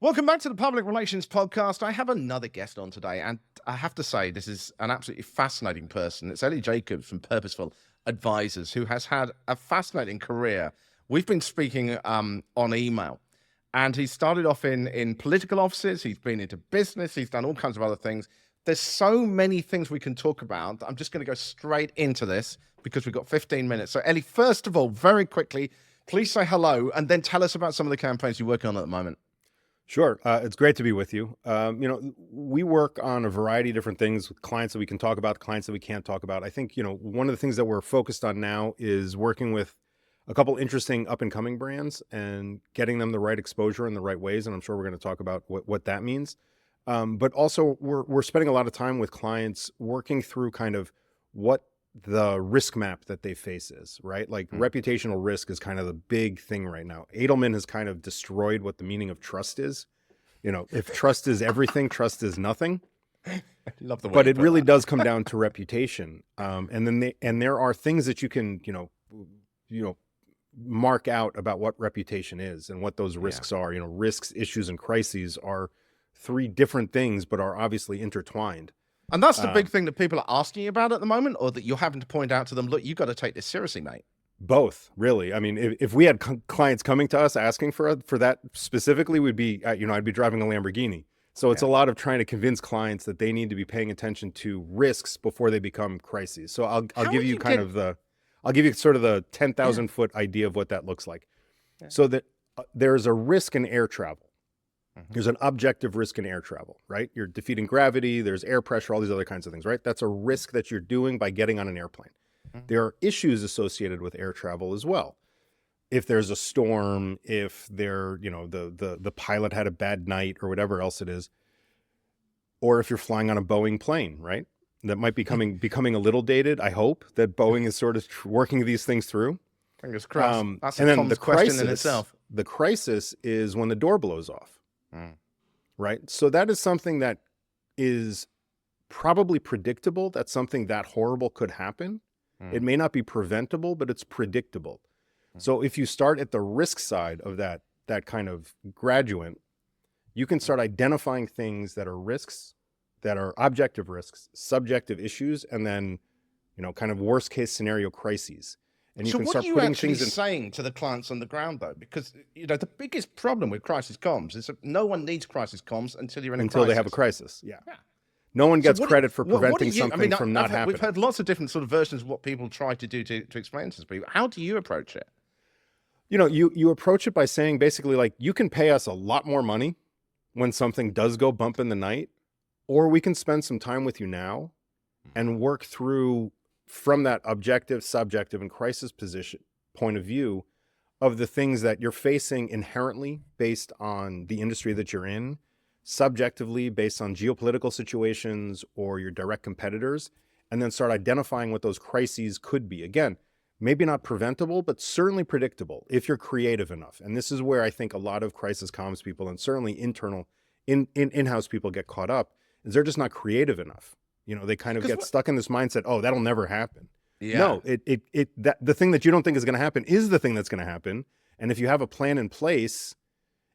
Welcome back to the Public Relations Podcast. I have another guest on today, and I have to say, this is an absolutely fascinating person. It's Elie Jacobs from Purposeful Advisors, who has had a fascinating career. We've been speaking on email, and he started off in political offices. He's been into business. He's done all kinds of other things. There's so many things we can talk about. I'm just going to go straight into this because we've got 15 minutes. So, Elie, first of all, very quickly, please say hello, and then tell us about some of the campaigns you're working on at the moment. Sure. It's great to be with you. We work on a variety of different things with clients that we can talk about, clients that we can't talk about. I think, one of the things that we're focused on now is working with a couple interesting up and coming brands and getting them the right exposure in the right ways. And I'm sure we're going to talk about what that means. But also we're spending a lot of time with clients working through kind of what the risk map that they face is, right? Like reputational risk is kind of the big thing right now. Edelman has kind of destroyed what the meaning of trust is. If trust is everything, trust is nothing. I love the way But you it put really that. does come down to reputation. And there are things that you can, mark out about what reputation is and what those risks are. Risks, issues, and crises are three different things, but are obviously intertwined. And that's the big thing that people are asking you about at the moment, or that you're having to point out to them, look, you got to take this seriously, mate. Both, really. I mean, if we had clients coming to us asking for that specifically, we'd be, I'd be driving a Lamborghini. So it's a lot of trying to convince clients that they need to be paying attention to risks before they become crises. So I'll give you I'll give you sort of the 10,000 foot idea of what that looks like. Yeah. So that there's a risk in air travel. There's an objective risk in air travel, right? You're defeating gravity, there's air pressure, all these other kinds of things, right? That's a risk that you're doing by getting on an airplane. There are issues associated with air travel as well. If there's a storm, if the pilot had a bad night or whatever else it is, or if you're flying on a Boeing plane, right? That might be becoming a little dated. I hope that Boeing is sort of working these things through. Fingers crossed. That's and a then comms the question in itself. The crisis is when the door blows off. Right? So that is something that is probably predictable. That's something that horrible could happen. It may not be preventable, but it's predictable. So if you start at the risk side of that kind of graduate, you can start identifying things that are risks, that are objective risks, subjective issues, and then, kind of worst case scenario crises. And you So can what start are you putting actually things in. saying to the clients on the ground, though? Because, the biggest problem with crisis comms is that no one needs crisis comms until you're in a crisis. Until they have a crisis. Yeah. No one gets credit for what do preventing you- something from not happening. We've heard lots of different sort of versions of what people try to do to explain to people. How do you approach it? You approach it by saying basically like, you can pay us a lot more money when something does go bump in the night, or we can spend some time with you now and work through from that objective, subjective, and crisis point of view of the things that you're facing inherently based on the industry that you're in, subjectively based on geopolitical situations or your direct competitors, and then start identifying what those crises could be. Again, maybe not preventable, but certainly predictable if you're creative enough. And this is where I think a lot of crisis comms people and certainly in-house people get caught up, is they're just not creative enough. They kind of get stuck in this mindset, oh, that'll never happen. Yeah. No, the thing that you don't think is going to happen is the thing that's going to happen. And if you have a plan in place,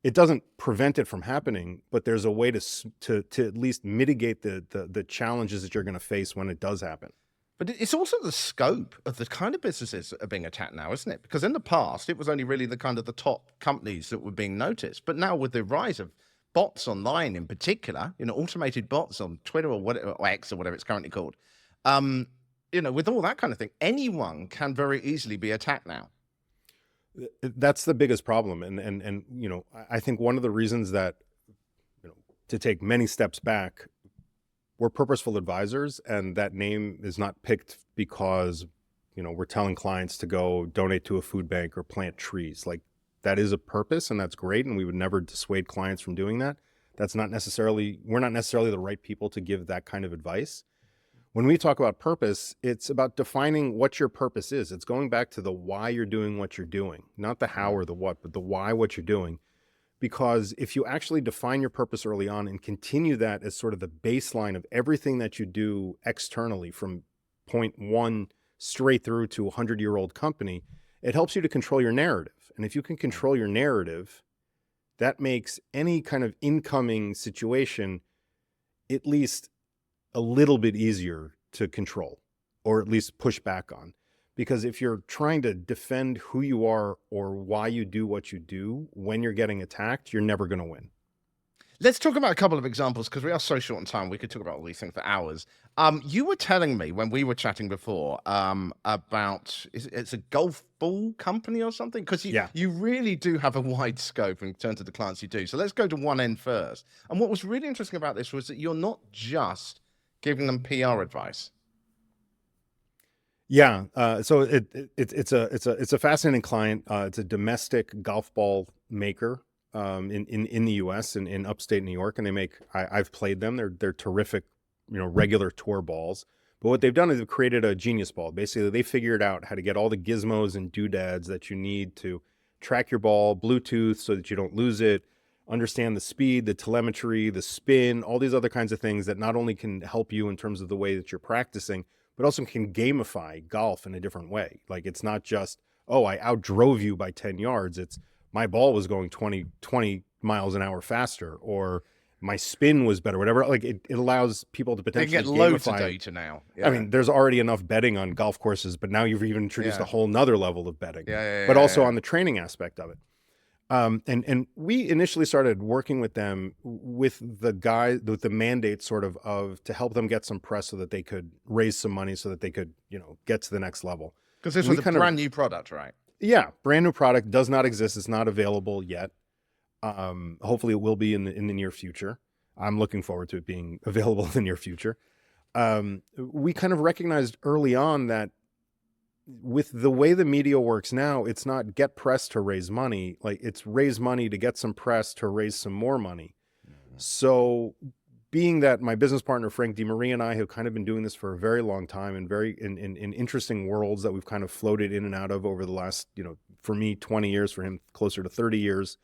it doesn't prevent it from happening, but there's a way to at least mitigate the challenges that you're going to face when it does happen. But it's also the scope of the kind of businesses that are being attacked now, isn't it? Because in the past, it was only really the kind of the top companies that were being noticed. But now with the rise of bots online in particular, automated bots on Twitter or whatever, or X or whatever it's currently called, with all that kind of thing, anyone can very easily be attacked now. That's the biggest problem. And I think one of the reasons that, to take many steps back, we're Purposeful Advisors, and that name is not picked because, we're telling clients to go donate to a food bank or plant trees. Like, that is a purpose, and that's great, and we would never dissuade clients from doing that. We're not necessarily the right people to give that kind of advice. When we talk about purpose, it's about defining what your purpose is. It's going back to the why you're doing what you're doing, not the how or the what, but the why, what you're doing. Because if you actually define your purpose early on and continue that as sort of the baseline of everything that you do externally from point one straight through to a 100-year-old company, it helps you to control your narrative. And if you can control your narrative, that makes any kind of incoming situation at least a little bit easier to control, or at least push back on. Because if you're trying to defend who you are or why you do what you do when you're getting attacked, you're never going to win. Let's talk about a couple of examples because we are so short on time. We could talk about all these things for hours. You were telling me when we were chatting before about it's a golf ball company or something, because Yeah. you really do have a wide scope in terms of the clients you do. So let's go to one end first. And what was really interesting about this was that you're not just giving them PR advice. Yeah. So it's a fascinating client. It's a domestic golf ball maker in the U.S. and in upstate New York, and they make. I've played them. They're terrific, regular tour balls. But what they've done is they've created a genius ball. Basically, they figured out how to get all the gizmos and doodads that you need to track your ball, Bluetooth, so that you don't lose it, understand the speed, the telemetry, the spin, all these other kinds of things that not only can help you in terms of the way that you're practicing, but also can gamify golf in a different way. Like, it's not just, oh, I outdrove you by 10 yards. It's my ball was going 20 miles an hour faster, or my spin was better, whatever. Like, it allows people to They potentially get loads of gamify. data now. Yeah. I mean, there's already enough betting on golf courses, but now you've even introduced Yeah. a whole nother level of betting, Yeah, but also yeah. on the training aspect of it. And we initially started working with them with the mandate sort of to help them get some press so that they could raise some money so that they could, get to the next level. Because this was a brand new product, right? Yeah, brand new product, does not exist. It's not available yet. Hopefully it will be in the near future. I'm looking forward to it being available in the near future. We kind of recognized early on that with the way the media works now, it's not get press to raise money. Like, it's raise money to get some press to raise some more money. So being that my business partner, Frank DeMarie, and I have kind of been doing this for a very long time and very in interesting worlds that we've kind of floated in and out of over the last, for me, 20 years, for him, closer to 30 years.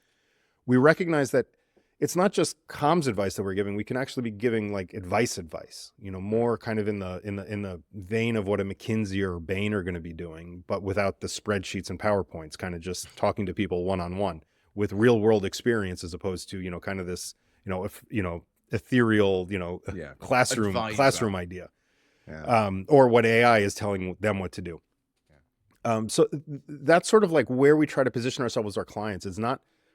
We recognize that it's not just comms advice that we're giving. We can actually be giving like advice, more kind of in the vein of what a McKinsey or Bain are going to be doing, but without the spreadsheets and PowerPoints, kind of just talking to people one-on-one with real world experience, as opposed to, kind of this, ethereal, classroom idea, or what AI is telling them what to do. So that's sort of like where we try to position ourselves as our clients.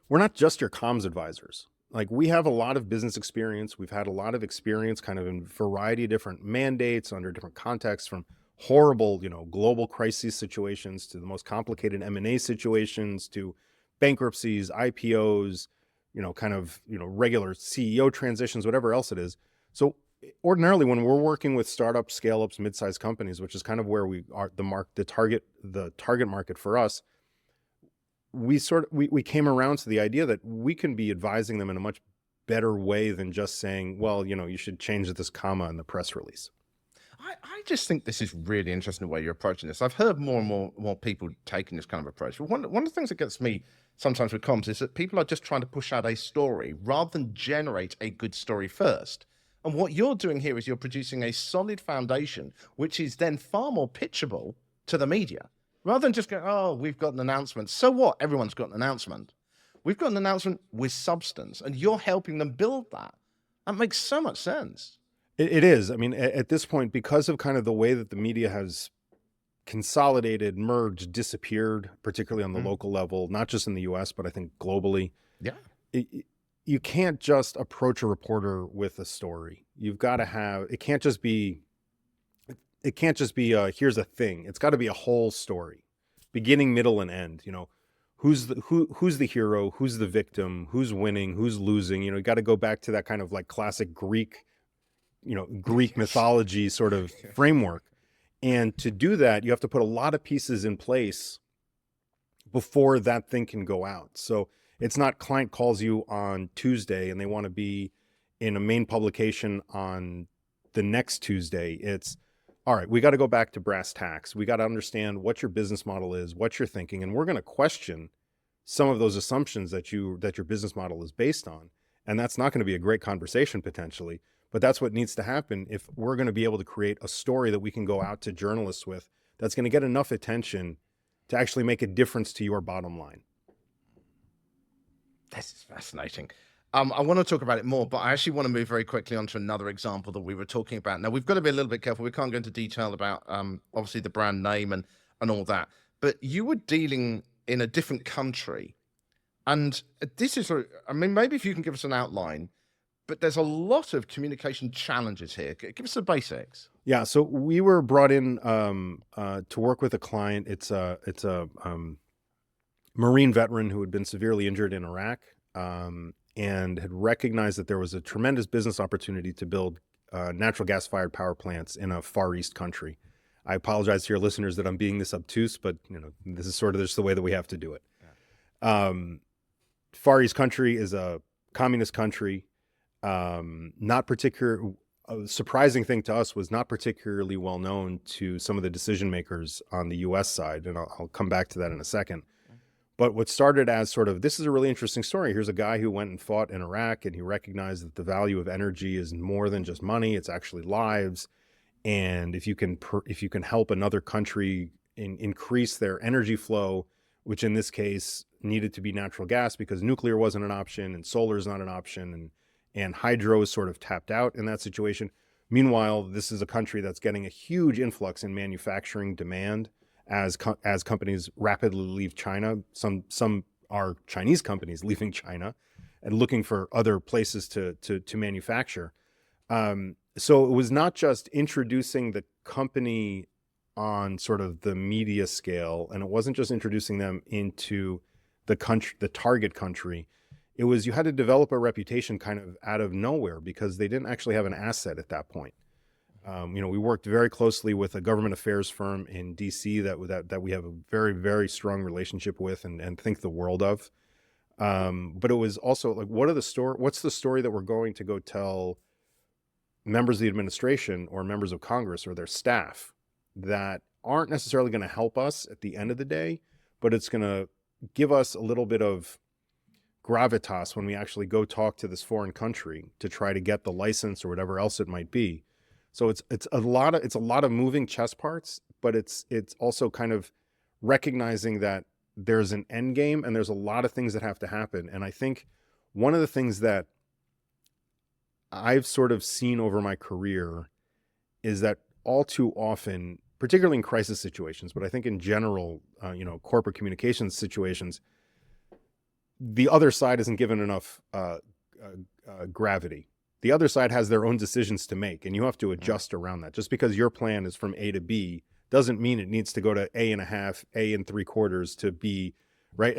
We're not just your comms advisors. Like, we have a lot of business experience. We've had a lot of experience kind of in a variety of different mandates under different contexts, from horrible, global crisis situations to the most complicated M&A situations to bankruptcies, IPOs, regular CEO transitions, whatever else it is. So ordinarily, when we're working with startups, scale-ups, mid-sized companies, which is kind of where we are, the target market for us, we came around to the idea that we can be advising them in a much better way than just saying, well, you should change this comma in the press release. I just think this is really interesting the way you're approaching this. I've heard more and more people taking this kind of approach. But one of the things that gets me sometimes with comms is that people are just trying to push out a story rather than generate a good story first. And what you're doing here is you're producing a solid foundation, which is then far more pitchable to the media. Rather than just go, oh, we've got an announcement. So what? Everyone's got an announcement. We've got an announcement with substance, and you're helping them build that. That makes so much sense. It is. I mean, at this point, because of kind of the way that the media has consolidated, merged, disappeared, particularly on the local level, not just in the US, but I think globally. Yeah. You can't just approach a reporter with a story. You've got to have, it can't just be here's a thing. It's got to be a whole story, beginning, middle, and end. Who's the hero, who's the victim, who's winning, who's losing. You got to go back to that kind of like classic Greek mythology sort of framework. And to do that, you have to put a lot of pieces in place before that thing can go out. So it's not client calls you on Tuesday and they want to be in a main publication on the next Tuesday. It's, all right, we got to go back to brass tacks. We got to understand what your business model is, what you're thinking, and we're going to question some of those assumptions that your business model is based on. And that's not going to be a great conversation potentially, but that's what needs to happen if we're going to be able to create a story that we can go out to journalists with that's going to get enough attention to actually make a difference to your bottom line. This is fascinating. I want to talk about it more, but I actually want to move very quickly on to another example that we were talking about. Now, we've got to be a little bit careful. We can't go into detail about obviously the brand name and all that. But you were dealing in a different country. And this is, I mean, maybe if you can give us an outline, but there's a lot of communication challenges here. Give us the basics. Yeah, so we were brought in to work with a client. It's a Marine veteran who had been severely injured in Iraq and had recognized that there was a tremendous business opportunity to build natural gas-fired power plants in a Far East country. I apologize to your listeners that I'm being this obtuse, but this is sort of just the way that we have to do it. Yeah. Far East country is a communist country. Not particular. A surprising thing to us was not particularly well known to some of the decision makers on the U.S. side, and I'll come back to that in a second. But what started as sort of, this is a really interesting story. Here's a guy who went and fought in Iraq, and he recognized that the value of energy is more than just money; it's actually lives. And if you can help another country increase their energy flow, which in this case needed to be natural gas because nuclear wasn't an option and solar is not an option, and hydro is sort of tapped out in that situation. Meanwhile, this is a country that's getting a huge influx in manufacturing demand as companies rapidly leave China. Some are Chinese companies leaving China and looking for other places to manufacture. So it was not just introducing the company on sort of the media scale, and it wasn't just introducing them into the country, the target country. It was, you had to develop a reputation kind of out of nowhere because they didn't actually have an asset at that point. We worked very closely with a government affairs firm in DC that we have a very, very strong relationship with and think the world of. But it was also like, what's the story that we're going to go tell members of the administration or members of Congress or their staff that aren't necessarily going to help us at the end of the day, but it's going to give us a little bit of gravitas when we actually go talk to this foreign country to try to get the license or whatever else it might be. So it's a lot of moving chess parts, but it's also kind of recognizing that there's an end game and there's a lot of things that have to happen. And I think one of the things that I've sort of seen over my career is that all too often, particularly in crisis situations, but I think in general, corporate communications situations, the other side isn't given enough gravity. The other side has their own decisions to make, and you have to adjust around that. Just because your plan is from A to B doesn't mean it needs to go to A and a half, A and 3/4 to B, right?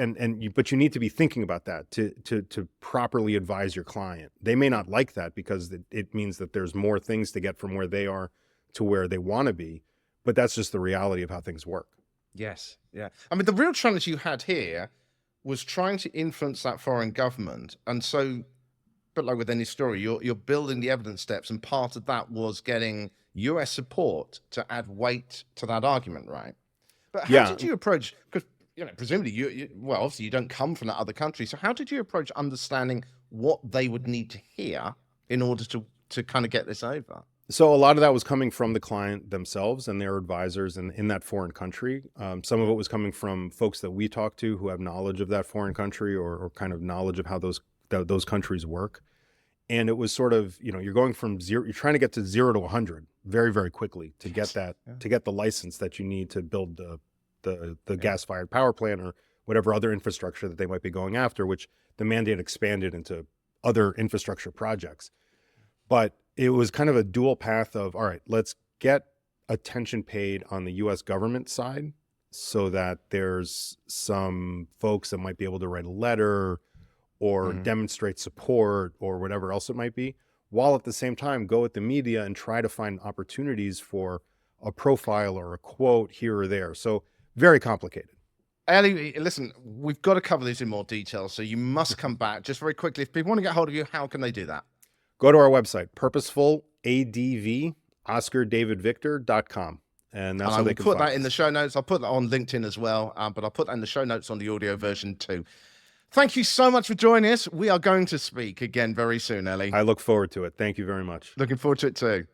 But you need to be thinking about that to properly advise your client. They may not like that because it means that there's more things to get from where they are to where they want to be, but that's just the reality of how things work. Yes, yeah. I mean, the real challenge you had here was trying to influence that foreign government, and so, but like with any story, you're building the evidence steps, and part of that was getting US support to add weight to that argument, right? But how did you approach, because presumably well, obviously you don't come from that other country, so how did you approach understanding what they would need to hear in order to kind of get this over? So a lot of that was coming from the client themselves and their advisors in that foreign country. Some of it was coming from folks that we talk to who have knowledge of that foreign country or kind of knowledge of how those countries work. And it was sort of, you're going from zero, you're trying to get to 0 to 100 very, very quickly to get that, to get the license that you need to build the gas-fired power plant or whatever other infrastructure that they might be going after, which the mandate expanded into other infrastructure projects. But it was kind of a dual path of, all right, let's get attention paid on the US government side so that there's some folks that might be able to write a letter or demonstrate support or whatever else it might be, while at the same time go at the media and try to find opportunities for a profile or a quote here or there. So very complicated. Elie, listen, we've got to cover this in more detail, so you must come back. Just very quickly, if people want to get hold of you, how can they do that? Go to our website, purposefuladvoscardavidvictor.com. And that's how they can put that in the show notes. I'll put that on LinkedIn as well, but I'll put that in the show notes on the audio version too. Thank you so much for joining us. We are going to speak again very soon, Elie. I look forward to it. Thank you very much. Looking forward to it too.